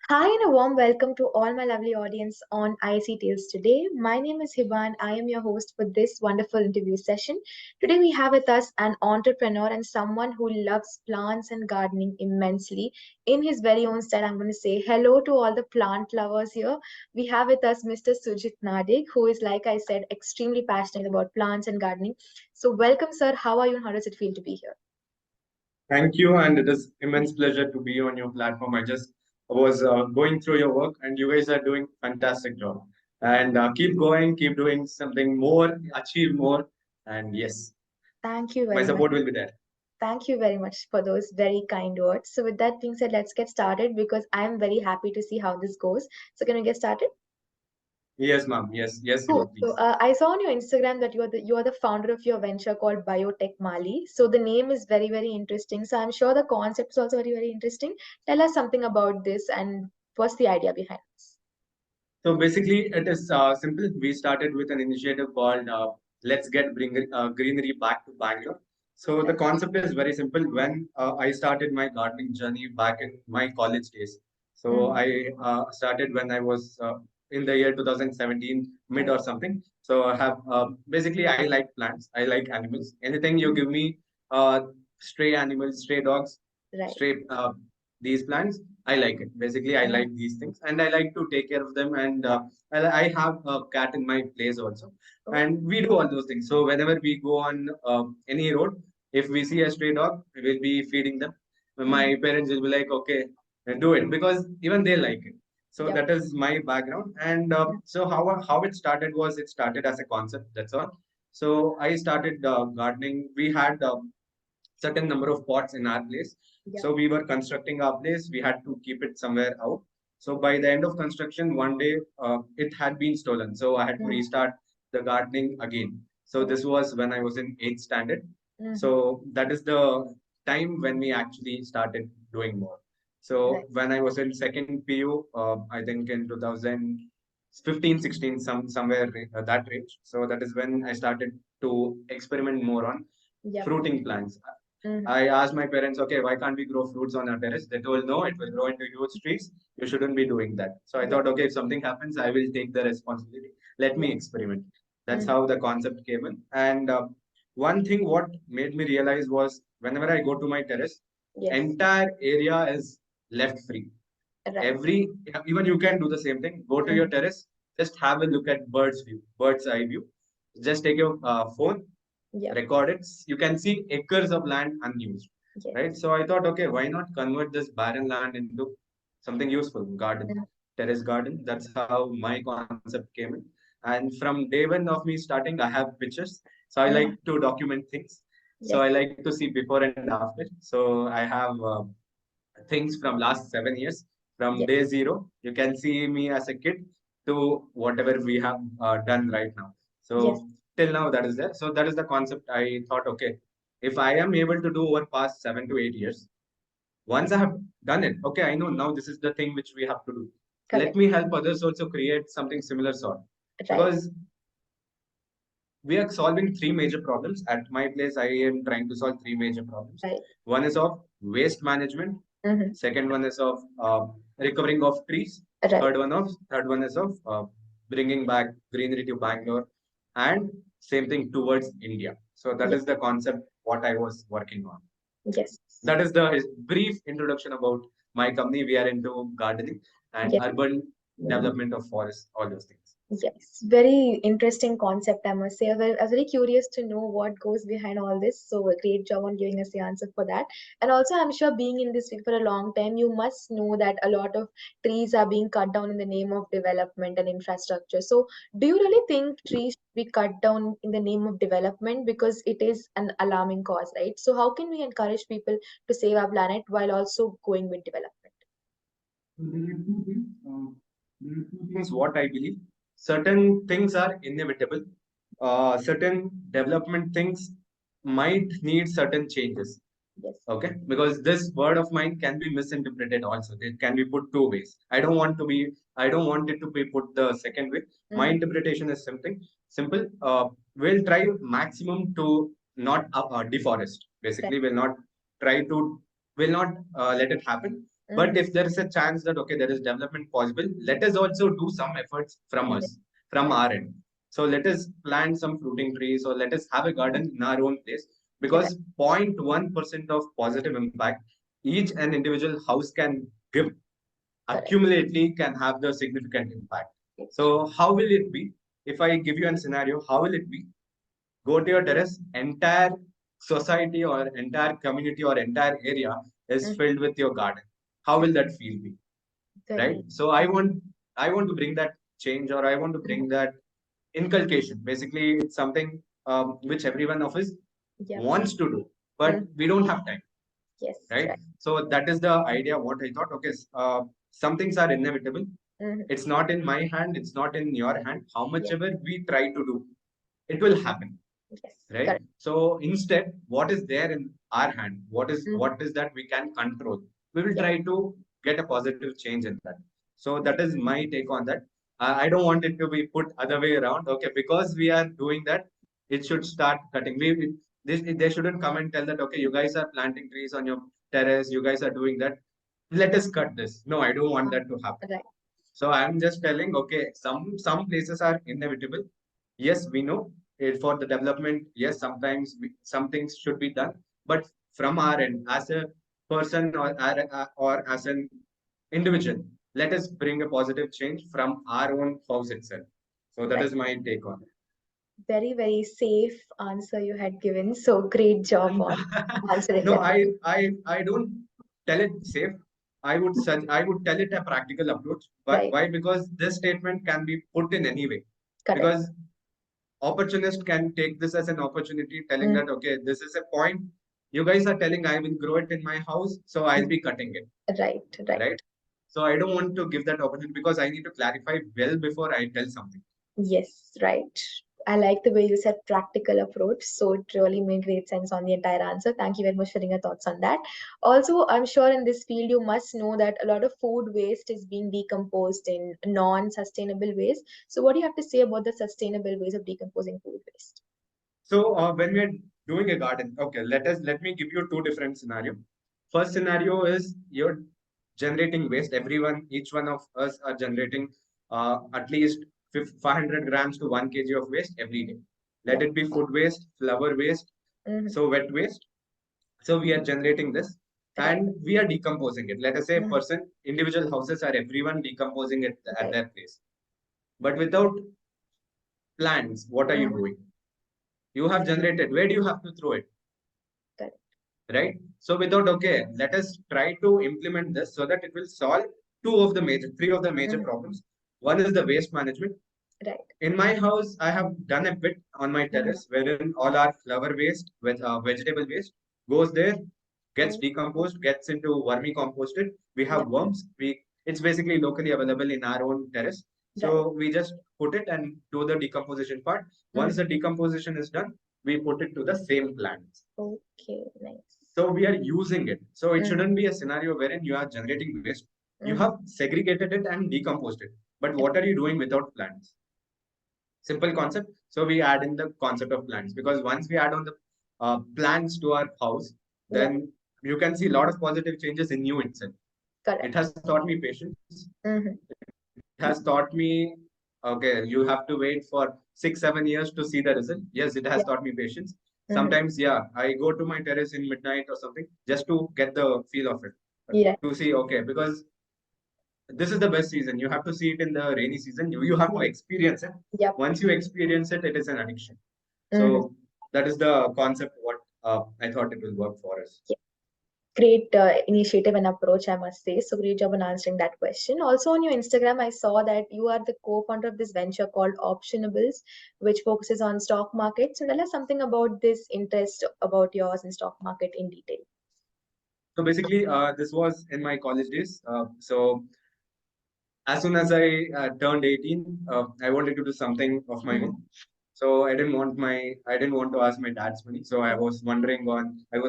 Hi and a warm welcome to all my lovely audience on IC Tales today. My name is Hiba and I am your host for this wonderful interview session. Today we have with us an entrepreneur and someone who loves plants and gardening immensely. In his very own style, I'm going to say hello to all the plant lovers here. We have with us Mr. Sujith Nadig, who is, like I said, extremely passionate about plants and gardening. So welcome, sir. How are you and how does it feel to be here? Thank you, and it is immense pleasure to be on your platform. I just was going through your work, and you guys are doing fantastic job. And keep going, keep doing something more, achieve more, and yes, Thank you my very much. support will be there. Thank you very much for those very kind words. So, with that being said, let's get started because I'm very happy to see how this goes. So, can we get started? Yes, ma'am. Yes, yes, Cool. Hiba, So, please. I saw on your Instagram that you are the founder of your venture called Biotech Maali. So, the name is very interesting. So, I'm sure the concept is also very interesting. Tell us something about this and what's the idea behind this? So basically, it is simple. We started with an initiative called "Let's Greenery Back to Bangalore." So the Right. concept is very simple. When I started my gardening journey back in my college days, so Mm-hmm. I started when I was in the year 2017, mid Right. or something. So I have basically I like plants. I like animals. Anything you Mhm. give me, uh, stray animals, stray dogs, Right. stray these plants. I like it. Basically, I Mhm. like these things, and I like to take care of them. And I have a cat in my place also, Oh. and we do all those things. So whenever we go on any road, if we see a stray dog, we will be feeding them. Mhm. My parents will be like, "Okay, do it," because even they like it. So Yep. that is my background. And so how it started was it started as a concept. That's all. So I started gardening. We had certain number of pots in our place. Yep. So we were constructing our place. We had to keep it somewhere out. So by the end of construction, one day it had been stolen. So I had to Mhm. restart the gardening again. So Oh. this was when I was in eighth standard. Mhm. So that is the time when we actually started doing more. So Right. when I was in second PU, I think in 2015, 16, somewhere that range. So that is when I started to experiment more on Yep. fruiting plants. Mhm. I asked my parents, okay, why can't we grow fruits on our terrace? They told, no, it will grow into huge trees. You shouldn't be doing that. So I Yep. thought, okay, if something happens, I will take the responsibility. Let me Yep. experiment. That's Mhm. how the concept came in. And one thing what made me realize was whenever I go to my terrace, Yes. entire area is left free. Right. Every even you can do the same thing. Go to your Mhm. terrace, just have a look at bird's eye view. Just take your phone, Yep. record it. You can see acres of land unused, right? Yes. So I thought, okay, why not convert this barren land into something useful? Garden, Mhm. terrace garden. That's how my concept came in. And from day one of me starting, I have pictures. So I like Mhm. to document things. So I Yes. like to see before and after. So I have things from last 7 years. From Yes. day zero, you can see me as a kid to whatever we have done right now. Yes. So till now, that is there. So that is the concept. I thought, okay, if I am able to do over past 7 to 8 years, once I have done it, okay, I know now this is the thing which we have to do. Let Correct. me help others also create something similar sort. Right. Because we are solving three major problems. At my place, I am trying to solve three major problems. Right. One is of waste management. Mm-hmm. Second one is of recovering of trees. Right. Third one is of bringing back greenery to Bangalore, and same thing towards India. So that Yes. is the concept what I was working on. Yes. That is the brief introduction about my company. We are into gardening and Yes. urban development of forests, all those things. Yes, very interesting concept, I must say. I was very curious to know what goes behind all this. So, a great job on giving us the answer for that. And also, I'm sure being in this field for a long time, you must know that a lot of trees are being cut down in the name of development and infrastructure. So, do you really think trees should be cut down in the name of development? Because it is an alarming cause, right? So, how can we encourage people to save our planet while also going with development? There are two things. There are two things. What I believe, certain things are inevitable. Certain development things might need certain changes. Yes. Okay, because this word of mine can be misinterpreted also. It can be put two ways. I don't want it to be put the second way. My Mm-hmm. interpretation is simple. We'll try maximum to not deforest. Right. Basically, we'll not try to, will not let it happen. But if there is a chance that okay, there is development possible, let us also do some efforts from us, from our end. So let us plant some fruiting trees, or let us have a garden in our own place, Correct. because 0.1% of positive impact each and individual house can give Correct. accumulately can have the significant impact. It's So how will it be? If I give you a scenario, how will it be? Go to your terrace, entire society or entire community or entire area is filled with your garden. How will that feel be? Right? very. So I want to bring that change, or I want to bring that inculcation. Basically, it's something which every one of us Yep. wants to do, but we don't have time. Yes. Right? Right. So that is the idea. What I thought. Okay, some things are inevitable. It's not in my hand. It's not in your hand. How much Yes. ever we try to do, it will happen. Yes. Right? Correct. So instead, what is there in our hand? What is that we can control? We will Yep. try to get a positive change in that. So that is my take on that. I don't want it to be put other way around. Okay, because we are doing that, it should start cutting. They shouldn't come and tell that okay, you guys are planting trees on your terrace. You guys are doing that. Let us cut this. No, I don't want that to happen. Right. So I'm just telling, okay, some places are inevitable. Yes, we know it for the development. Yes, sometimes some things should be done, but from our end, as a person, or as an individual, let us bring a positive change from our own house itself. So that Right. is my take on Very, very safe answer you had given. So great job on it. answering No, that. I don't tell it safe. I would tell it a practical approach. But Right. why? Because this statement can be put in any way. Correct. Because opportunist can take this as an opportunity, telling that okay, this is a point. You guys are telling I will grow it in my house, so I'll be cutting it. Right. Right. Right? So I don't want to give that opportunity, because I need to clarify well before I tell something. Yes, right. I like the way you said practical approach. So it really made great sense on the entire answer. Thank you very much for sharing your thoughts on that. Also, I'm sure in this field you must know that a lot of food waste is being decomposed in non-sustainable ways. So what do you have to say about the sustainable ways of decomposing food waste? So when we are doing a garden, okay, let me give you two different scenario. First scenario is you're generating waste. Each one of us are generating at least 500 grams to 1 kg of waste every day. Let Yeah. it be food waste, flower waste, so wet waste. So we are generating this Right. and we are decomposing it. Let us say Mhm. individual houses are everyone decomposing it at Right. their place. But without plans, what are you doing? You have generated. Where do you have to throw it? Correct. Right? So without, okay, let us try to implement this so that it will solve three of the major problems. One is the waste management. Right. In my house, I have done a bit on my terrace wherein all our flower waste with vegetable waste goes there, gets Oh, decomposed, gets into vermicomposted. We yeah. have worms. It's basically locally available in our own terrace. Right. So we just put it and do the decomposition part. Once the decomposition is done, we put it to the same plants. Okay. Nice. So we are using it. So it shouldn't be a scenario wherein you are generating waste. You have segregated it and decomposed it. But what are you doing without plants? Simple concept. So we add in the concept of plants, because once we add on the plants to our house, Yeah. then you can see a lot of positive changes in you itself. It Correct. has taught me patience. Mm-hmm. It has taught me, okay, you have to wait for 6, 7 years to see the result. Yes, it Yeah. has taught me patience. Mm-hmm. Sometimes, yeah, I go to my terrace in midnight or something just to get the feel of it, Yeah. to see, okay, because this is the best season. You have to see it in the rainy season. You have to experience it. Yep. Once you experience it, it is an addiction. Mm-hmm. So that is the concept. What I thought it will work for us. Great initiative and approach, I must say. So great job on answering that question. Also on your Instagram, I saw that you are the co-founder of this venture called Optionables, which focuses on stock market. So tell us something about this interest about yours in stock market in detail. So basically, this was in my college days. So as soon as I turned 18, I wanted to do something of my own. So I didn't want to ask my dad's money. So I was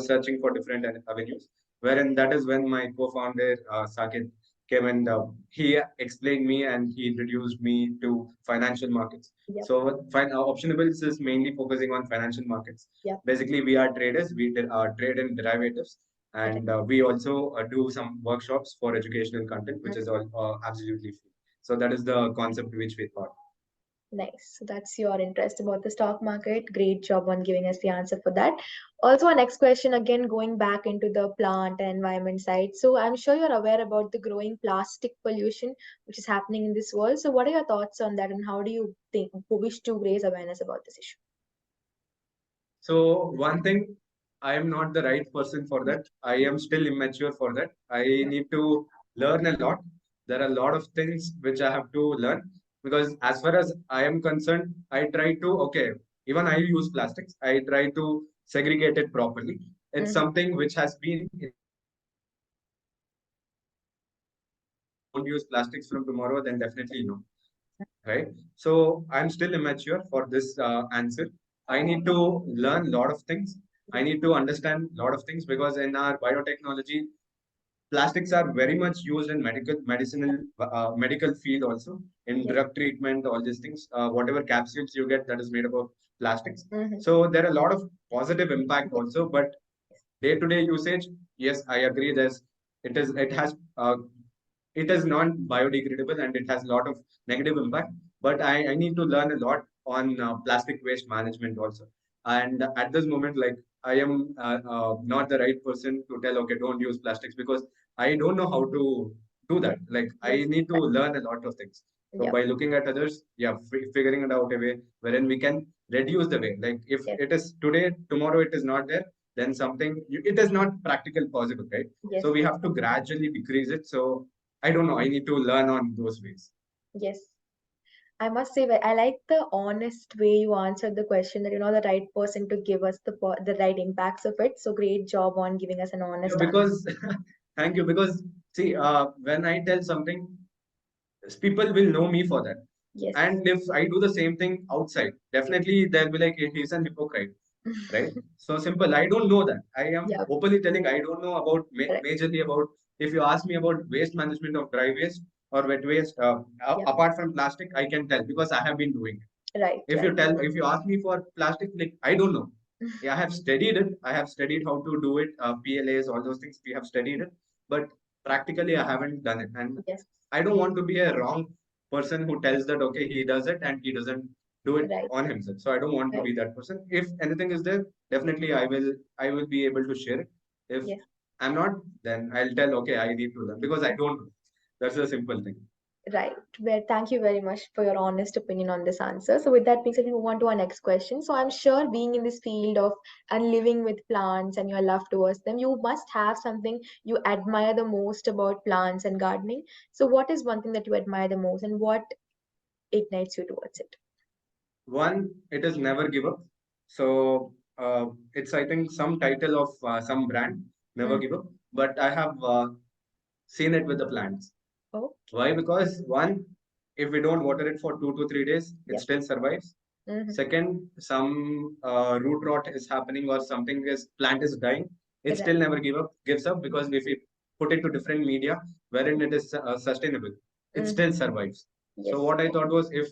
searching for different avenues. Wherein that is when my co-founder Saket came, and he explained me and he introduced me to financial markets. Yep. So Optionables is mainly focusing on financial markets. Yep. Basically, we are traders. We trade in derivatives, And we also do some workshops for educational content, which is all absolutely free. So that is the concept which we thought. Nice. So that's your interest about the stock market. Great job on giving us the answer for that. Also, our next question, again, going back into the plant and environment side. So I'm sure you're aware about the growing plastic pollution which is happening in this world. So what are your thoughts on that, and how do you think wish to raise awareness about this issue? So one thing, I am not the right person for that. I am still immature for that. I need to learn a lot. There are a lot of things which I have to learn, because as far as I am concerned, I try to, okay, even I use plastics. I try to segregate it properly. It's Mm-hmm. something which has been in my mind for a long time. If I don't use plastics from tomorrow, then definitely no, right? So I'm still immature for this answer. I need to learn a lot of things. I need to understand a lot of things, because in our biotechnology, plastics are very much used in medical field also, in Yes. drug treatment, all these things. Whatever capsules you get, that is made up of plastics. Mm-hmm. So there are a lot of positive impact also, but day-to-day usage, yes, I agree. It is non-biodegradable and it has a lot of negative impact. But I need to learn a lot on plastic waste management also. And at this moment, like, I am not the right person to tell, okay, don't use plastics, because I don't know how to do Yes. that. Like, I Yes. need to learn a lot of things. So Yep. by looking at others, yeah, figuring it out a way wherein we can reduce the way. Like, if Yes. it is today, tomorrow it is not there, then it is not practical possible, right? Yes. So we have to gradually decrease it. So I don't know, I need to learn on those ways. Yes. I must say, I like the honest way you answered the question, that you're not the right person to give us the right impacts of it. So great job on giving us an Thank you, honest answer. because thank you, because see, when I tell something, people will know me for that. Yes. And if I do the same thing outside, definitely they'll be like, he's an hypocrite, right? So simple. I don't know that. I am Yeah. openly telling I don't know about Correct. majorly about. If you ask me about waste management of dry waste or wet waste, Yeah. apart from plastic, I can tell because I have been doing it. Right. If Right. if you ask me for plastic, like, I don't know. Yeah, I have studied it. I have studied how to do it. PLAs, all those things. We have studied it, but practically I haven't done it. And Yes. I don't want to be a wrong person who tells that, okay, he does it and he doesn't do it Right. on himself. So I don't want to Right. be that person. If anything is there, definitely I will be able to share it. If Yes. I'm not, then I'll tell, okay, I need to learn, because I don't know. That's a simple thing. Right. Well, thank you very much for your honest opinion on this answer. So, with that being said, we move on to our next question. So, I'm sure being in this field of and living with plants and your love towards them, you must have something you admire the most about plants and gardening. So, what is one thing that you admire the most, and what ignites you towards it? One, it is never give up. So it's, I think, some title of some brand, never Mm. give up. But I have seen it with the plants. Oh, Why? Because one, if we don't water it for 2 to 3 days, it yep. still survives. Mm-hmm. Second, some root rot is happening or something is plant is dying, it Right. still never gives up, because if we put it to different media wherein it is sustainable, it Mm-hmm. still survives. So Yes. what I thought was, if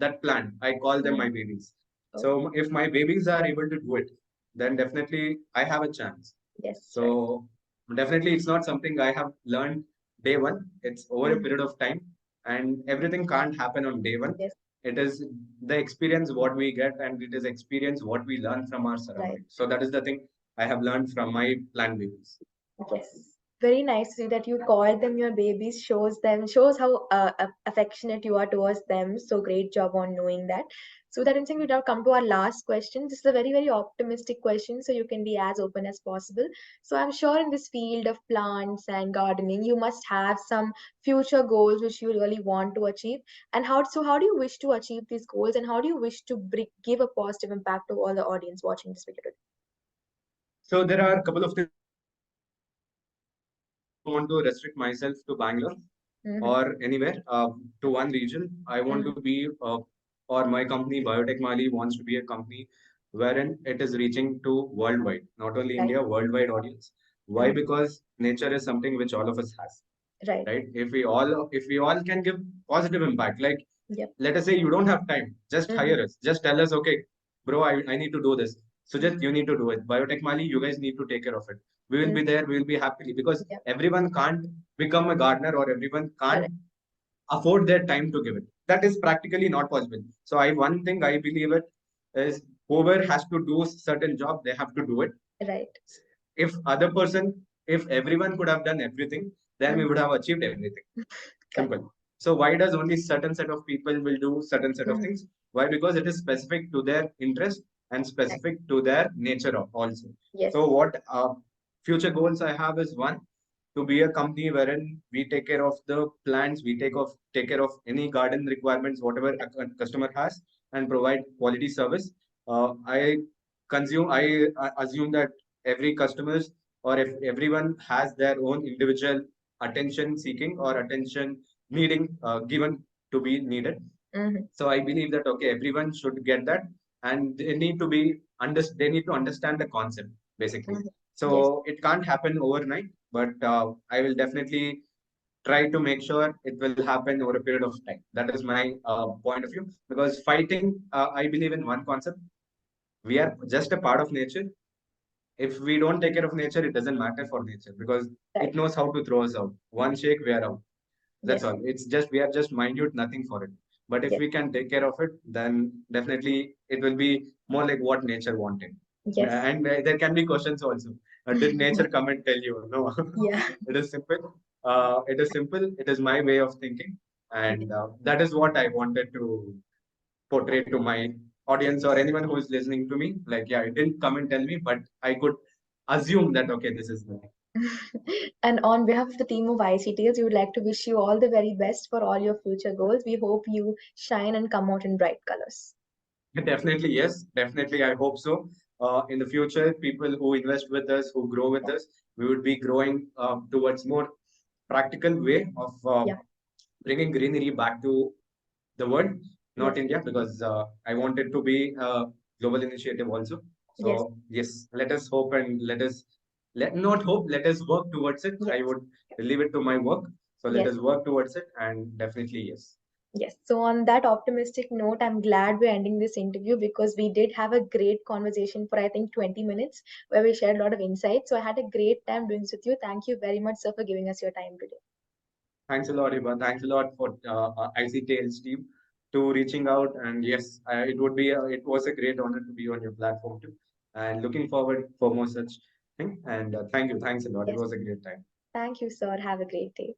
that plant, I call them my Mm-hmm. babies. Oh, So if my babies are able to do it, then definitely I have a chance. yes. Right. So definitely it's not something I have learned day one. It's over a Mm-hmm. period of time, and everything can't happen on day one. Yes. It is the experience what we get, and it is experience what we learn from our Right. surroundings. So that is the thing I have learned from my plant babies. Yes. Very nice to see that you call them your babies, shows how affectionate you are towards them. So great job on knowing that. So that instant we now come to our last question. This is a very, very optimistic question, so you can be as open as possible. So I'm sure in this field of plants and gardening, you must have some future goals which you really want to achieve. And how do you wish to achieve these goals, and how do you wish to give a positive impact to all the audience watching this video today? So there are a couple of things which I want to achieve. One, I don't want to restrict myself to Bangalore Mm-hmm. or anywhere, to one region. I want Mm-hmm. to be, or my company, Biotech Maali, wants to be a company wherein it is reaching to worldwide, not only Right. India, worldwide audience. Why? Mm-hmm. Because nature is something which all of us has, Right. right? If we all can give positive impact, like, Yep. let us say you don't have time, just Mm-hmm. hire us. Just tell us, okay, bro, I need to do this. So just you need to do it. Biotech Mali, you guys need to take care of it. we will be there, we will be happily, because everyone can't become a gardener, or everyone can't afford their time to give it. That is practically not possible. So one thing I believe it is, whoever has to do certain job, they have to do it. Right. If other person, if everyone could have done everything, then we would have achieved everything. Simple. So why does only certain set of people will do certain set of things? Why? Because it is specific to their interest and specific to their nature also. So what future goals I have is, one, to be a company wherein we take care of the plants, we take care of any garden requirements, whatever a customer has, and provide quality service. I assume that every customers, or if everyone has their own individual attention seeking or attention needing, given to be needed. So I believe that, okay, everyone should get that, and they need to they need to understand the concept basically. So it can't happen overnight, but I will definitely try to make sure it will happen over a period of time. That is my point of view. Because fighting, I believe in one concept: we are just a part of nature. If we don't take care of nature, it doesn't matter for nature, because it knows how to throw us out. One shake, we are out. That's all. It's just, we are just minute, nothing for it. But if we can take care of it, then definitely it will be more like what nature wanted. And there can be questions also. Did nature come and tell you? No. It is simple. It is simple. It is my way of thinking, and that is what I wanted to portray to my audience, or anyone who is listening to me. Like, yeah, it didn't come and tell me, but I could assume that, okay, this is the thing. And on behalf of the team of ICTS, we would like to wish you all the very best for all your future goals. We hope you shine and come out in bright colors. Definitely, yes. Definitely, I hope so. In the future, people who invest with us, who grow with us, we would be growing towards more practical way of bringing greenery back to the world, not India, because I want it to be a global initiative also. So yes, let us hope, and let not hope, let us work towards it. I would leave it to my work. So let us work towards it, and definitely yes. Yes. So on that optimistic note, I'm glad we're ending this interview, because we did have a great conversation for, I think, 20 minutes, where we shared a lot of insights. So I had a great time doing this with you. Thank you very much, sir, for giving us your time today. Thanks a lot, Hiba. Thanks a lot for IC Tales team to reaching out. And yes, it was a great honor to be on your platform too. And looking forward for more such thing. And thank you. Thanks a lot. It was a great time. Thank you, sir. Have a great day.